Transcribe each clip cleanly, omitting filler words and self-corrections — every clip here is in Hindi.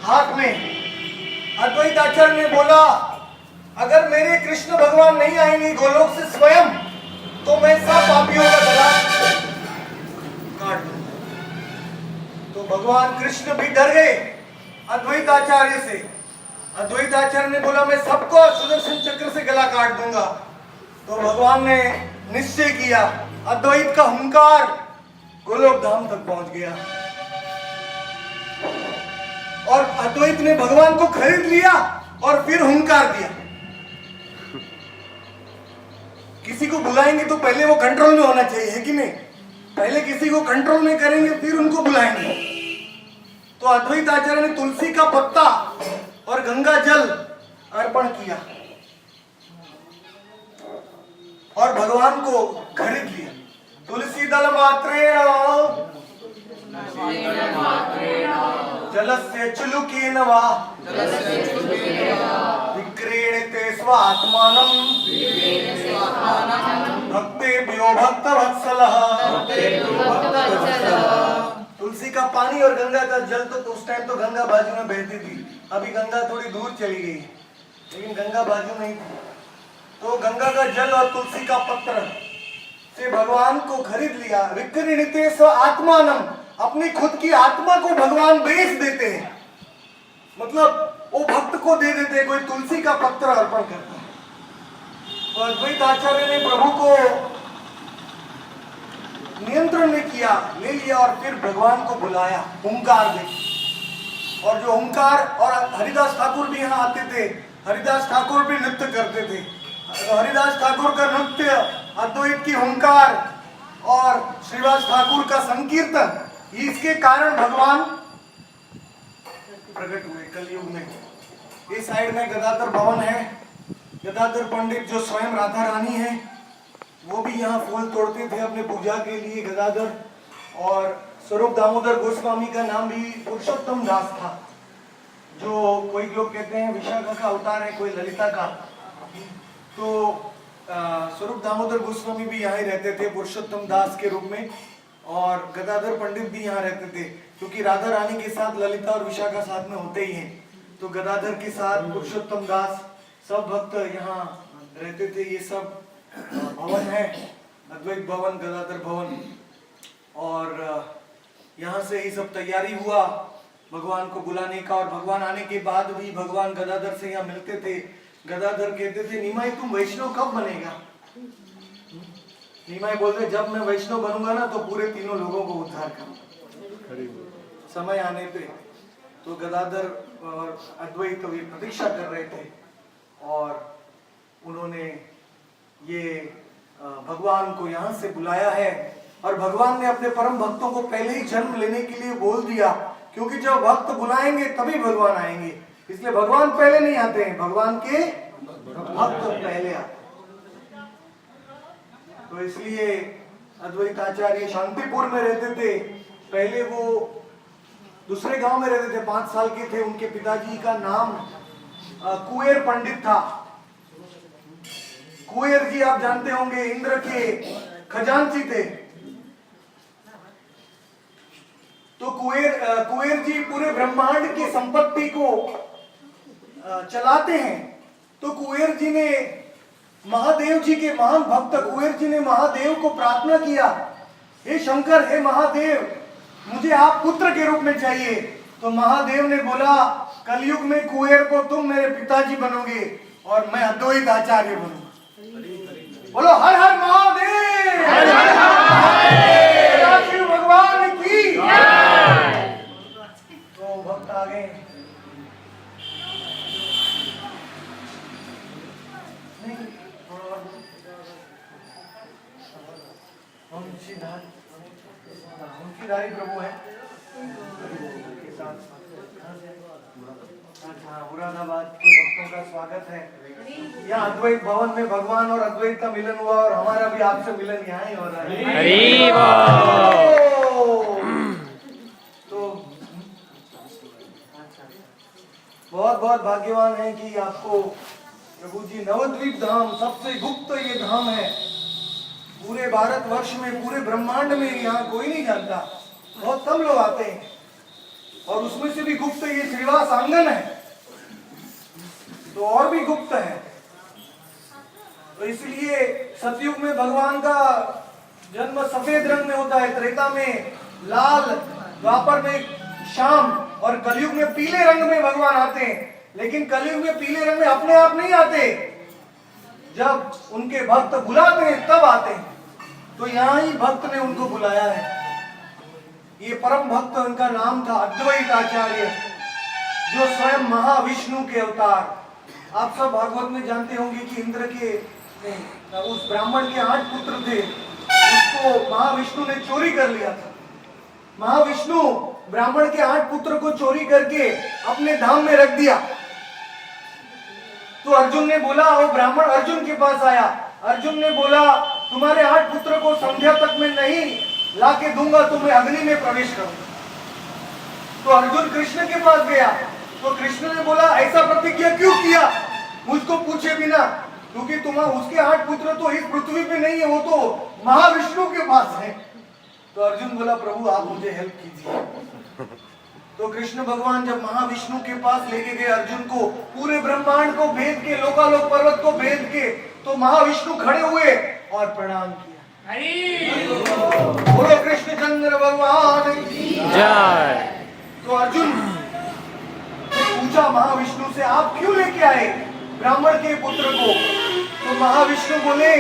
हाथ में। अद्वैत आचार्य ने बोला, अगर मेरे कृष्ण भगवान नहीं आएंगे गोलोक से स्वयं, तो मैं सब पापियों का गला काट दूंगा। तो भगवान कृष्ण भी डर गए अद्वैत आचार्य से। अद्वैत आचार्य ने बोला, मैं सबको सुदर्शन चक्र से गला काट दूंगा। तो भगवान ने निश्चय किया। अद्वैत का हुंकार गोलोक धाम तक पहुंच गया और अद्वैत ने भगवान को खरीद लिया और फिर हुंकार दिया। किसी को बुलाएंगे तो पहले वो कंट्रोल में होना चाहिए, है कि नहीं? पहले किसी को कंट्रोल में करेंगे फिर उनको बुलाएंगे। तो अद्वैत आचार्य ने तुलसी का पत्ता और गंगा जल अर्पण किया और भगवान को खरीद लिया। तुलसी दल मात्रेण जलस्य चुलुकेन वा विक्रीणते स्वात्मानं भक्तेभ्यो भक्तवत्सलः। तुलसी का पानी और गंगा का जल तो उस टाइम तो गंगा बाजू में बहती थी, अभी गंगा थोड़ी दूर चली गई, लेकिन गंगा बाजू नहीं थी। तो गंगा का जल और तुलसी का पत्र से भगवान को खरीद लिया। विक्रीणते स्व आत्मानं, अपनी खुद की आत्मा को भगवान बेच देते हैं, मतलब वो भक्त को दे देते हैं। कोई तुलसी का पत्र अर्पण करता है। तो अद्वैत आचार्य ने प्रभु को नियंत्रण में किया, ले लिया और फिर भगवान को बुलाया हुंकार दे। और जो हुंकार, और हरिदास ठाकुर भी यहाँ आते थे, हरिदास ठाकुर भी नृत्य करते थे। तो हरिदास ठाकुर का नृत्य, अद्वैत की हुंकार और श्रीवास ठाकुर का संकीर्तन, इसके कारण भगवान प्रकट हुए कलयुग में। इस साइड में गदाधर भवन है। गदाधर पंडित जो स्वयं राधा रानी है, वो भी यहाँ फूल तोड़ते थे अपने पूजा के लिए, गदाधर। और स्वरूप दामोदर गोस्वामी का नाम भी पुरुषोत्तम दास था, जो कोई लोग कहते हैं विशाखा का अवतार है, कोई ललिता का। तो स्वरूप दामोदर गोस्वामी भी यहाँ ही रहते थे पुरुषोत्तम दास के रूप में, और गदाधर पंडित भी यहाँ रहते थे, क्योंकि राधा रानी के साथ ललिता और विशाखा साथ में होते ही हैं। तो गदाधर के साथ पुरुषोत्तम दास, सब भक्त यहाँ रहते थे। ये सब भवन है, अद्वैत भवन, गदाधर भवन। और यहाँ से ही सब तैयारी हुआ भगवान को बुलाने का। और भगवान आने के बाद भी भगवान गदाधर से यहाँ मिलते थे। गदाधर कहते थे, निमाई तुम वैष्णव कब बनेगा? निमाई बोलते, जब मैं वैष्णव बनूंगा ना तो पूरे तीनों लोगों को उद्धार करूंगा समय आने पे। तो गदाधर और अद्वैत भी प्रतीक्षा कर रहे थे और उन्होंने ये भगवान को यहाँ से बुलाया है। और भगवान ने अपने परम भक्तों को पहले ही जन्म लेने के लिए बोल दिया, क्योंकि जब भक्त बुलाएंगे तभी भगवान आएंगे। इसलिए भगवान पहले नहीं आते हैं, भगवान के भक्त पहले आते हैं। तो इसलिए अद्वैत आचार्य शांतिपुर में रहते थे। पहले वो दूसरे गांव में रहते थे, 5 साल के थे। उनके पिताजी का नाम कुएर पंडित था। कुएर जी आप जानते होंगे, इंद्र के खजांची थे। तो कुएर जी पूरे ब्रह्मांड की संपत्ति को चलाते हैं। तो कुएर जी ने महादेव जी के महान भक्त कुएर जी ने महादेव को प्रार्थना किया, हे शंकर, हे महादेव, मुझे आप पुत्र के रूप में चाहिए। तो महादेव ने बोला, कलयुग में कुएर को तुम मेरे पिताजी बनोगे और मैं अद्वैत आचार्य बनूंगा। बोलो हर हर महादेव, हर हर महादेव, शिव भगवान की जय। तो भक्त आ गए। वंशीधारी प्रभु है के साथ। अच्छा, मुरादाबाद के भक्तों का स्वागत है। यहाँ अद्वैत भवन में भगवान और अद्वैत का मिलन हुआ और हमारा भी आपसे मिलन यहाँ ही हो रहा है। तो बहुत बहुत भाग्यवान है कि आपको प्रभु जी नवद्वीप धाम, सबसे गुप्त ये धाम है पूरे भारतवर्ष में, पूरे ब्रह्मांड में। यहाँ कोई नहीं जानता, बहुत कम लोग आते हैं। और उसमें से भी गुप्त ये श्रीवास आंगन है, तो और भी गुप्त है। तो इसलिए सतयुग में भगवान का जन्म सफेद रंग में होता है, त्रेता में लाल, द्वापर में श्याम और कलयुग में पीले रंग में भगवान आते हैं। लेकिन कलयुग में पीले रंग में अपने आप नहीं आते, जब उनके भक्त बुलाते हैं तब आते हैं। तो यहाँ ही भक्त ने उनको बुलाया है। ये परम भक्त, उनका नाम था अद्वैत आचार्य, जो स्वयं महाविष्णु के अवतार। आप सब भागवत में जानते होंगे कि इंद्र के उस ब्राह्मण के 8 पुत्र थे, उसको महाविष्णु ने चोरी कर लिया था। महाविष्णु ब्राह्मण के 8 पुत्र को चोरी करके अपने धाम में रख दिया। तो अर्जुन ने बोला, वो ब्राह्मण अर्जुन के पास आया। अर्जुन ने बोला, तुम्हारे 8 पुत्र को संध्या तक में नहीं लाके दूंगा तो मैं अग्नि में प्रवेश करूंगा। तो अर्जुन कृष्ण के पास गया, तो कृष्ण ने बोला, ऐसा प्रतिज्ञा क्यों किया मुझको पूछे बिना? क्योंकि तुम्हारे उसके 8 पुत्र तो इस पृथ्वी पे नहीं है, वो तो महाविष्णु के पास है। तो अर्जुन बोला, प्रभु आप मुझे हेल्प कीजिए। तो कृष्ण भगवान जब महाविष्णु के पास लेके गए अर्जुन को, पूरे ब्रह्मांड को भेद के, लोकालोक पर्वत को भेद के, तो महाविष्णु खड़े हुए और प्रणाम किया। बोलो कृष्णचंद्र भगवान की जय। तो अर्जुन ने पूछा महाविष्णु से, आप क्यों लेके आए ब्राह्मण के पुत्र को? तो महाविष्णु बोले,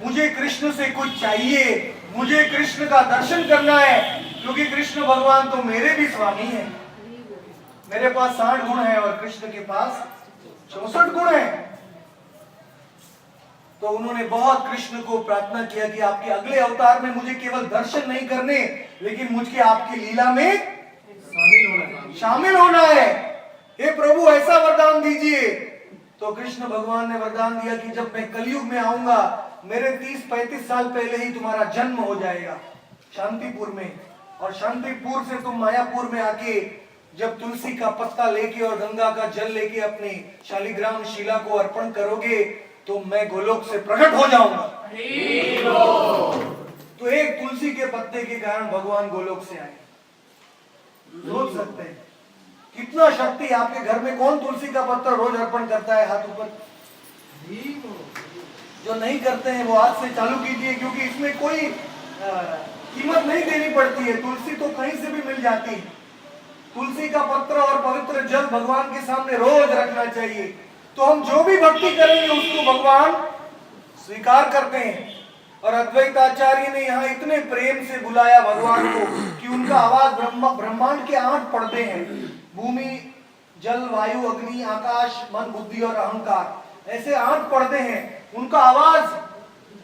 मुझे कृष्ण से कुछ चाहिए, मुझे कृष्ण का दर्शन करना है, क्योंकि कृष्ण भगवान तो मेरे भी स्वामी हैं। मेरे पास 60 गुण है और कृष्ण के पास 64 गुण है। तो उन्होंने बहुत कृष्ण को प्रार्थना किया कि आपके अगले अवतार में मुझे केवल दर्शन नहीं करने, लेकिन मुझे आपकी लीला में शामिल होना है। हे प्रभु ऐसा वरदान दीजिए। तो कृष्ण भगवान ने वरदान दिया कि जब मैं कलयुग में आऊंगा, मेरे 30-35 साल पहले ही तुम्हारा जन्म हो जाएगा शांतिपुर में, और शांतिपुर से तुम मायापुर में आके जब तुलसी का पत्ता लेके और गंगा का जल लेके अपने शालिग्राम शिला को अर्पण करोगे, तो मैं गोलोक से प्रकट हो जाऊंगा। तो एक तुलसी के पत्ते के कारण भगवान गोलोक से आए। सोच सकते हैं कितना शक्ति। आपके घर में कौन तुलसी का पत्ता रोज अर्पण करता है? हाथ ऊपर। जो नहीं करते हैं वो आज से चालू कीजिए, क्योंकि इसमें कोई कीमत नहीं देनी पड़ती है। तुलसी तो कहीं से भी मिल जाती है। तुलसी का पत्र और पवित्र जल भगवान के सामने रोज रखना चाहिए। तो हम जो भी भक्ति करेंगे उसको भगवान स्वीकार करते हैं। और अद्वैत आचार्य ने यहाँ इतने प्रेम से बुलाया भगवान को कि उनका आवाज ब्रह्मांड के 8 पर्दे हैं, भूमि, जल, वायु, अग्नि, आकाश, मन, बुद्धि और अहंकार, ऐसे 8 पर्दे हैं। उनका आवाज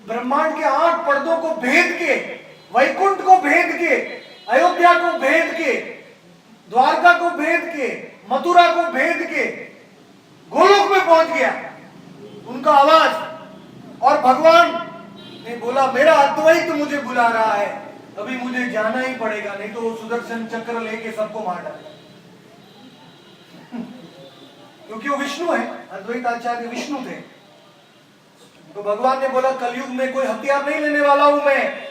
ब्रह्मांड के 8 पर्दों को भेद के, वैकुंठ को भेद के, अयोध्या को भेद के, द्वारका को भेद के, मथुरा को भेद के गोलोक में पहुंच गया उनका आवाज। और भगवान ने बोला, मेरा अद्वैत मुझे बुला रहा है, अभी मुझे जाना ही पड़ेगा, नहीं तो वो सुदर्शन चक्र लेके सबको मार डालेगा। क्योंकि वो विष्णु है, अद्वैत आचार्य विष्णु थे। तो भगवान ने बोला, कलयुग में कोई हथियार नहीं लेने वाला हूं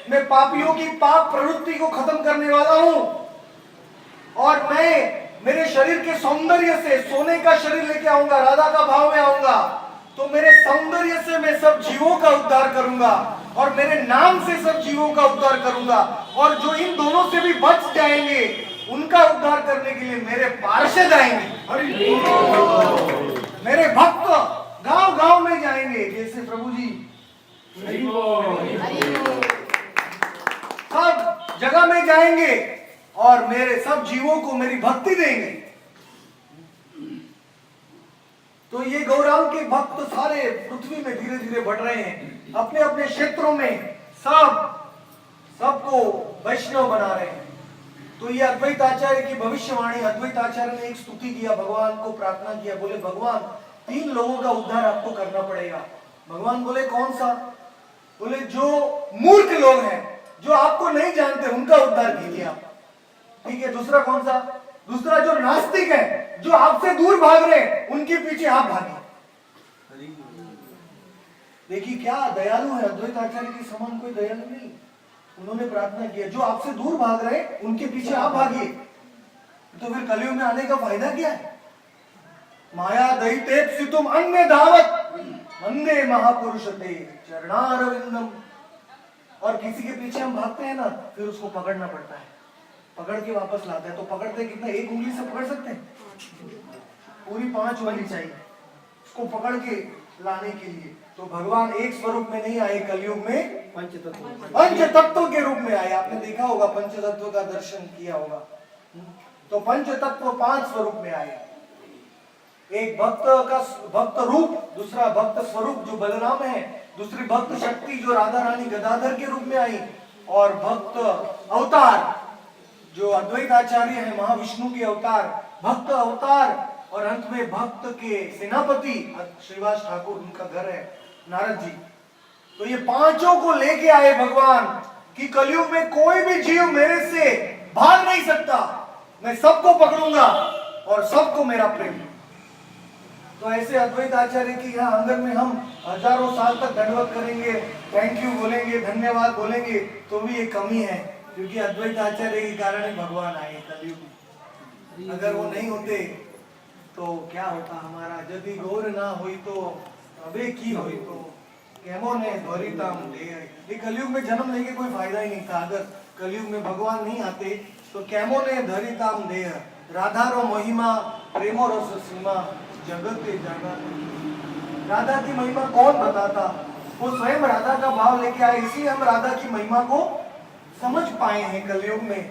मैं पापियों की पाप प्रवृत्ति को खत्म करने वाला हूं। और मैं मेरे शरीर के सौंदर्य से सोने का शरीर लेके आऊंगा, राधा का भाव में आऊंगा। तो मेरे सौंदर्य से मैं सब जीवों का उद्धार करूंगा, और मेरे नाम से सब जीवों का उद्धार करूंगा। और जो इन दोनों से भी बच जाएंगे, उनका उद्धार करने के लिए मेरे पार्षद आएंगे, मेरे भक्त गांव गांव में जाएंगे। जैसे प्रभु जी सब जगह में जाएंगे और मेरे सब जीवों को मेरी भक्ति देंगे। तो ये गौरांग के भक्त सारे पृथ्वी में धीरे धीरे बढ़ रहे हैं, अपने अपने क्षेत्रों में सबको वैष्णव बना रहे हैं। तो ये अद्वैत आचार्य की भविष्यवाणी, अद्वैत आचार्य ने एक स्तुति किया, भगवान को प्रार्थना किया, बोले भगवान 3 लोगों का उद्धार आपको करना पड़ेगा। भगवान बोले कौन सा? बोले जो मूर्ख लोग हैं, जो आपको नहीं जानते, उनका उद्धार कीजिए आप। ठीक है। दूसरा कौन सा? दूसरा जो नास्तिक है, जो आपसे दूर भाग रहे हैं, उनके पीछे आप भागिए। देखिए क्या दयालु है, अद्वैत आचार्य के समान कोई दयालु नहीं। उन्होंने प्रार्थना किया, जो आपसे दूर भाग रहे हैं, उनके पीछे आप भागिए। तो फिर कलयुग में आने का फायदा क्या है? माया दयितेप्सितुम अन्य धावत वंदे महापुरुषते चरणारविंदम। और किसी के पीछे हम भागते हैं ना, फिर उसको पकड़ना पड़ता है, पकड़ के वापस लाते हैं। तो पकड़ते कितना, एक उंगली से पकड़ सकते हैं? पूरी 5 उंगली चाहिए उसको पकड़ के लाने के लिए। तो भगवान एक स्वरूप में नहीं आए, कलयुग में पंच तत्व के रूप में आए। आपने देखा होगा, पंच तत्व का दर्शन किया होगा। तो पंच तत्व 5 स्वरूप में आए। एक भक्त का भक्त रूप, दूसरा भक्त स्वरूप जो बलराम है, दूसरी भक्त शक्ति जो राधा रानी गदाधर के रूप में आई, और भक्त अवतार जो अद्वैत आचार्य है, महाविष्णु के अवतार, भक्त अवतार, और अंत में भक्त के सेनापति श्रीवास ठाकुर, उनका घर है नारद जी। तो ये पांचों को लेके आए भगवान कि कलयुग में कोई भी जीव मेरे से भाग नहीं सकता, मैं सबको पकड़ूंगा और सबको मेरा प्रेम। तो ऐसे अद्वैत आचार्य की यहाँ आंगन में हम हजारों साल तक दंडवत करेंगे, थैंक यू बोलेंगे, धन्यवाद बोलेंगे, तो भी ये कमी है, क्योंकि अद्वैत आचार्य के कारण ही भगवान आए कलयुग में। अगर वो नहीं होते तो क्या होता हमारा? यदि गौर ना हुई तो अबे की हुई तो केमो ने द्वरिताम दे। ये कलयुग में जन्म लेके कोई फायदा ही नहीं था। अगर कलयुग में भगवान नहीं आते तो केमो ने धरिताम दे। राधा रो महिमा प्रेमो रस सीमा जगत के जाना। राधा की महिमा कौन बताता? वो स्वयं राधा का भाव लेके आए, इसलिए हम राधा की महिमा को समझ पाए हैं कलयुग में।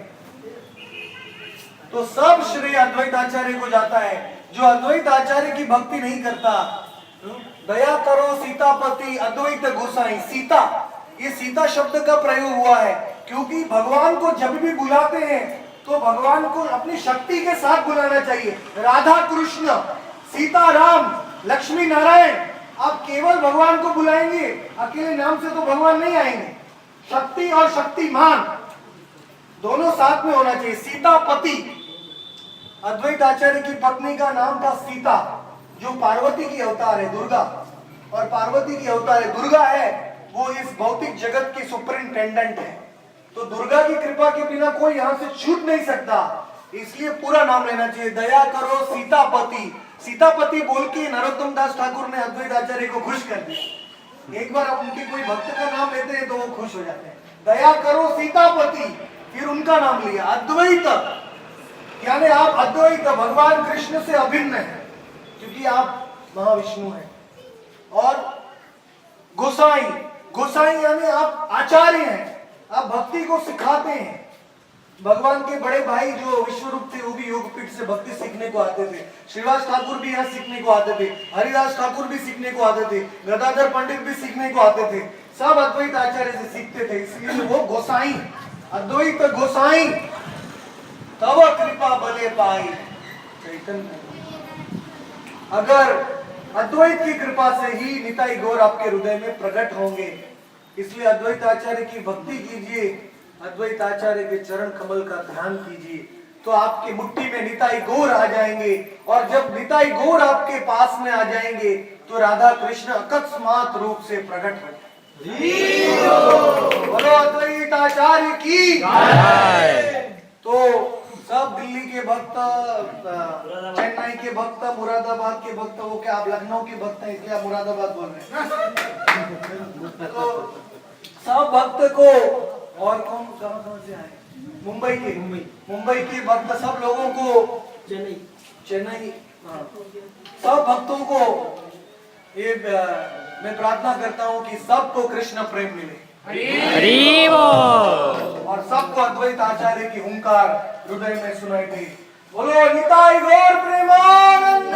तो सब श्रेय अद्वैत आचार्य को जाता है। जो अद्वैत आचार्य की भक्ति नहीं करता, दया करो सीतापति अद्वैत गोसाई। सीता, ये सीता शब्द का प्रयोग हुआ है क्योंकि भगवान को जब भी बुलाते हैं तो भगवान को अपनी शक्ति के साथ बुलाना चाहिए। राधा कृष्ण, सीता राम, लक्ष्मी नारायण, आप केवल भगवान को बुलाएंगे, अकेले नाम से तो भगवान नहीं आएंगे। शक्ति और शक्तिमान दोनों साथ में होना चाहिए। सीतापति, अद्वैत आचार्य की पत्नी का नाम था सीता, जो पार्वती की अवतार है, दुर्गा, और पार्वती की अवतार है दुर्गा है, वो इस भौतिक जगत की सुपरिंटेंडेंट है। तो दुर्गा की कृपा के बिना कोई यहाँ से छूट नहीं सकता, इसलिए पूरा नाम लेना चाहिए। दया करो सीतापति। सीतापति बोल के नरोत्तम दास ठाकुर ने अद्वैत आचार्य को खुश कर दिया। एक बार आप उनके कोई भक्त का नाम लेते हैं तो वो खुश हो जाते हैं। दया करो सीतापति, फिर उनका नाम लिया अद्वैत, यानी आप अद्वैत, भगवान कृष्ण से अभिन्न है क्योंकि आप महाविष्णु हैं। और गोसाई, गोसाई यानी आप आचार्य हैं, आप भक्ति को सिखाते हैं। भगवान के बड़े भाई जो विश्वरूप थे वो भी योगपीठ से भक्ति सीखने को आते थे। श्रीवास ठाकुर भी यहाँ सीखने को आते थे, हरिदास ठाकुर भी सीखने को आते थे, गदाधर पंडित भी सीखने को आते थे। सब अद्वैत आचार्य से सीखते थे, इसलिए वो गोसाई, अद्वैत गोसाई। तब कृपा बले पाई चैतन्य। अगर अद्वैत की कृपा से ही निताई गौर आपके हृदय में प्रकट होंगे, इसलिए अद्वैत आचार्य की भक्ति कीजिए, अद्वैत आचार्य के चरण कमल का ध्यान कीजिए, तो आपकी मुट्ठी में निताई गौर आ जाएंगे। और जब निताई गौर आपके पास में आ जाएंगे तो राधा कृष्ण अकस्मात रूप से प्रकट हो। बोलो अद्वैत आचार्य की। तो सब दिल्ली के भक्त, चेन्नई के भक्त, मुरादाबाद के भक्त, वो क्या आप लखनऊ के भक्त हैं इसलिए आप मुरादाबाद बोल रहे हैं। तो सब भक्त को, और कौन कहां से आए? मुंबई के, मुंबई के भक्त, सब लोगों को, चेन्नई, सब भक्तों को ये मैं प्रार्थना करता हूँ कि सबको कृष्ण प्रेम मिले और सबको अद्वैत आचार्य की हुंकार हृदय में सुनाई दे। बोलो निताई गौर प्रेमानंद।